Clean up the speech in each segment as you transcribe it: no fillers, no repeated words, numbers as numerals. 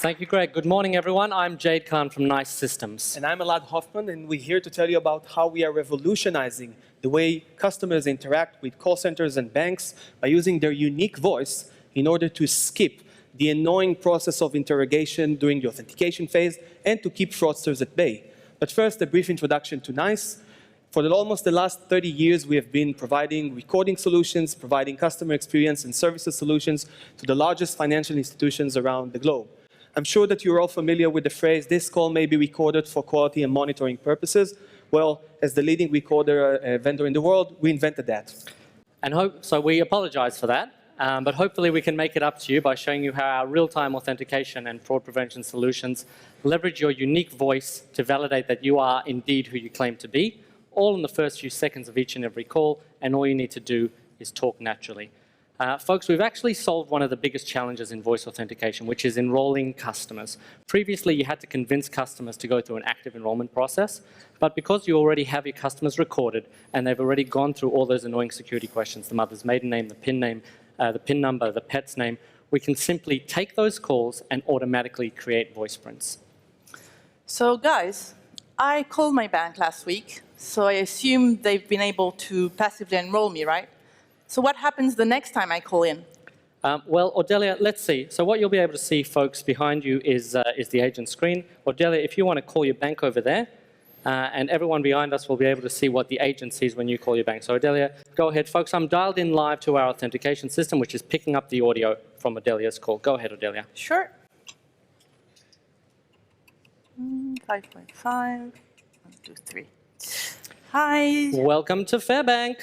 Thank you, Greg. Good morning, everyone. I'm Jade Khan from Nice Systems. And I'm Elad Hoffman, and we're here to tell you about how we are revolutionizing the way customers interact with call centers and banks by using their unique voice in order to skip the annoying process of interrogation during the authentication phase and to keep fraudsters at bay. But first, a brief introduction to Nice. For almost the last 30 years, we have been providing recording solutions, providing customer experience and services solutions to the largest financial institutions around the globe. I'm sure that you're all familiar with the phrase, this call may be recorded for quality and monitoring purposes. Well, as the leading recorder vendor in the world, we invented that. And so we apologize for that, but hopefully we can make it up to you by showing you how our real-time authentication and fraud prevention solutions leverage your unique voice to validate that you are indeed who you claim to be, all in the first few seconds of each and every call, and all you need to do is talk naturally. Folks, we've actually solved one of the biggest challenges in voice authentication, which is enrolling customers. Previously, you had to convince customers to go through an active enrollment process, but because you already have your customers recorded and they've already gone through all those annoying security questions, the mother's maiden name, the PIN number, the pet's name, we can simply take those calls and automatically create voice prints. So guys, I called my bank last week, so I assume they've been able to passively enroll me, right? So what happens the next time I call in? Well, Audelia, let's see. So what you'll be able to see, folks, behind you is the agent screen. Audelia, if you want to call your bank over there, and everyone behind us will be able to see what the agent sees when you call your bank. So Audelia, go ahead, folks. I'm dialed in live to our authentication system, which is picking up the audio from Audelia's call. Go ahead, Audelia. Sure. 5.5, 1, 2, 3. Hi. Welcome to Fairbank.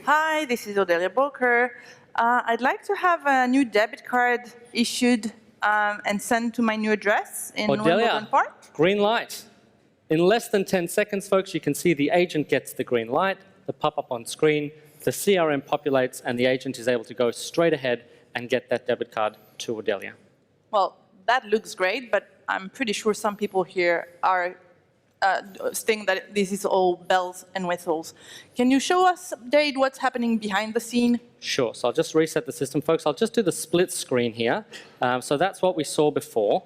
Hi, this is Odelia Boker. I'd like to have a new debit card issued and sent to my new address in Wimbledon Park. Green light. In less than 10 seconds, folks, you can see the agent gets the green light, the pop-up on screen, the CRM populates, and the agent is able to go straight ahead and get that debit card to Odelia. Well, that looks great, but I'm pretty sure some people here are think that this is all bells and whistles. Can you show us, Jade, what's happening behind the scene? Sure. So I'll just reset the system, folks. I'll just do the split screen here. So that's what we saw before.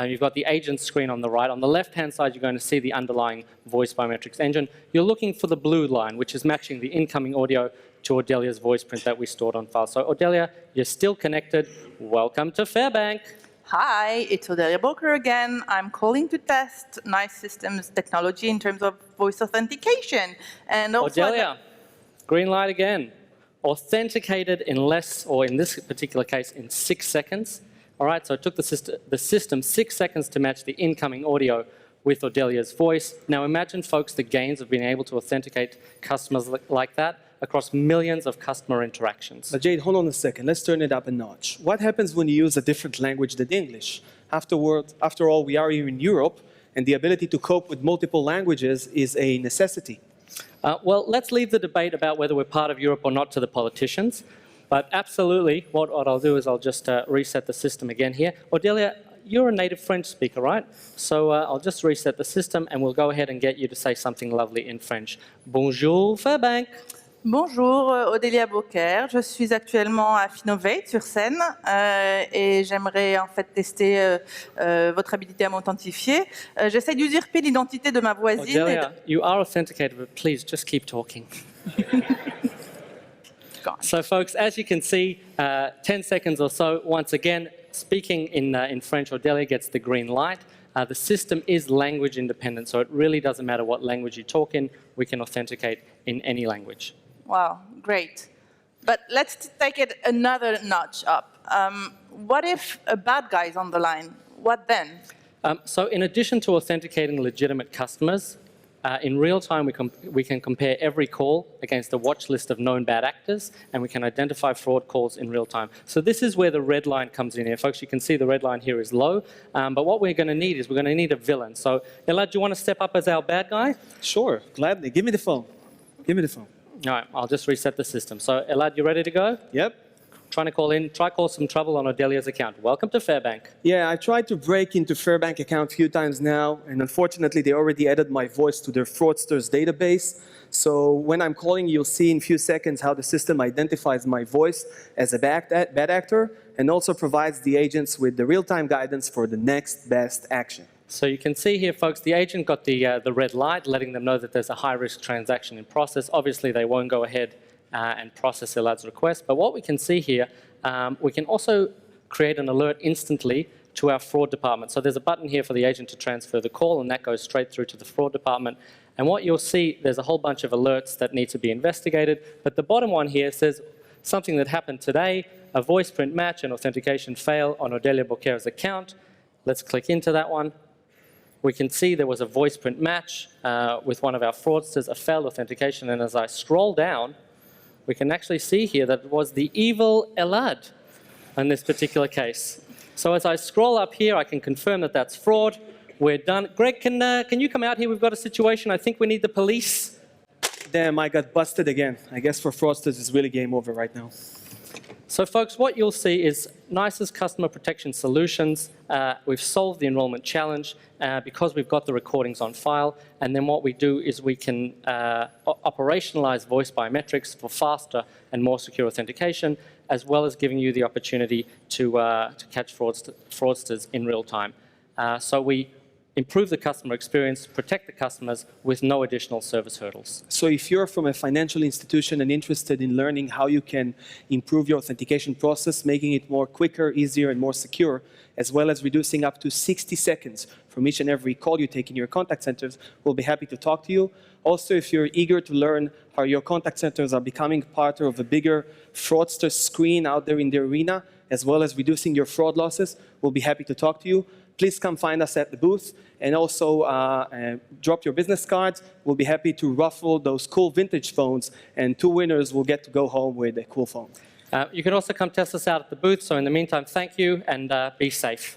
You've got the agent screen on the right. On the left-hand side, you're going to see the underlying voice biometrics engine. You're looking for the blue line, which is matching the incoming audio to Audelia's voice print that we stored on file. So Audelia, you're still connected. Welcome to Fairbank. Hi, it's Odelia Boker again. I'm calling to test Nice Systems technology in terms of voice authentication. And also Odelia, green light again. Authenticated in less, or in this particular case, in 6 seconds. All right, so it took the system 6 seconds to match the incoming audio with Audelia's voice. Now imagine, folks, the gains of being able to authenticate customers like that across millions of customer interactions. But Jade, hold on a second. Let's turn it up a notch. What happens when you use a different language than English? After all, we are here in Europe, and the ability to cope with multiple languages is a necessity. Well, let's leave the debate about whether we're part of Europe or not to the politicians. But absolutely, what I'll do is I'll just reset the system again here. Odelia, you're a native French speaker, right? So I'll just reset the system, and we'll go ahead and get you to say something lovely in French. Bonjour, Fairbank. Bonjour, Odelia Boker. Je suis actuellement à Finovate sur scène et j'aimerais en fait tester votre habilité à m'authentifier. J'essaie d'usurper l'identité de ma voisine. Odelia, you are authenticated, but please just keep talking. So folks, as you can see, 10 seconds or so, once again, speaking in French, Odelia gets the green light. The system is language independent, so it really doesn't matter what language you talk in, we can authenticate in any language. Wow, great. But let's take it another notch up. What if a bad guy is on the line? What then? So in addition to authenticating legitimate customers, in real time we can compare every call against a watch list of known bad actors, and we can identify fraud calls in real time. So this is where the red line comes in here. Folks, you can see the red line here is low, but what we're going to need is we're going to need a villain. So Elad, do you want to step up as our bad guy? Sure, gladly. Give me the phone. Give me the phone. All right, I'll just reset the system. So Elad, you ready to go? Yep. Trying to call in, try cause some trouble on Audelia's account. Welcome to Fairbank. Yeah, I tried to break into Fairbank account a few times now, and unfortunately they already added my voice to their fraudsters database. So when I'm calling, you'll see in a few seconds how the system identifies my voice as a bad actor, and also provides the agents with the real-time guidance for the next best action. So you can see here, folks, the agent got the red light, letting them know that there's a high-risk transaction in process. Obviously, they won't go ahead and process the lad's request. But what we can see here, we can also create an alert instantly to our fraud department. So there's a button here for the agent to transfer the call, and that goes straight through to the fraud department. And what you'll see, there's a whole bunch of alerts that need to be investigated. But the bottom one here says something that happened today, a voice print match and authentication fail on Odelia Boquer's account. Let's click into that one. We can see there was a voice print match with one of our fraudsters, a failed authentication. And as I scroll down, we can actually see here that it was the evil Elad in this particular case. So as I scroll up here, I can confirm that that's fraud. We're done. Greg, can you come out here? We've got a situation. I think we need the police. Damn, I got busted again. I guess for fraudsters, it's really game over right now. So folks, what you'll see is NICE's customer protection solutions. We've solved the enrollment challenge because we've got the recordings on file. And then what we do is we can operationalize voice biometrics for faster and more secure authentication, as well as giving you the opportunity to catch fraudsters in real time. So we improve the customer experience, protect the customers with no additional service hurdles. So if you're from a financial institution and interested in learning how you can improve your authentication process, making it more quicker, easier, and more secure, as well as reducing up to 60 seconds from each and every call you take in your contact centers, we'll be happy to talk to you. Also, if you're eager to learn how your contact centers are becoming part of a bigger fraudster screen out there in the arena, as well as reducing your fraud losses, we'll be happy to talk to you. Please come find us at the booth, and also drop your business cards. We'll be happy to raffle those cool vintage phones, and 2 winners will get to go home with a cool phone. You can also come test us out at the booth. So in the meantime, thank you, and be safe.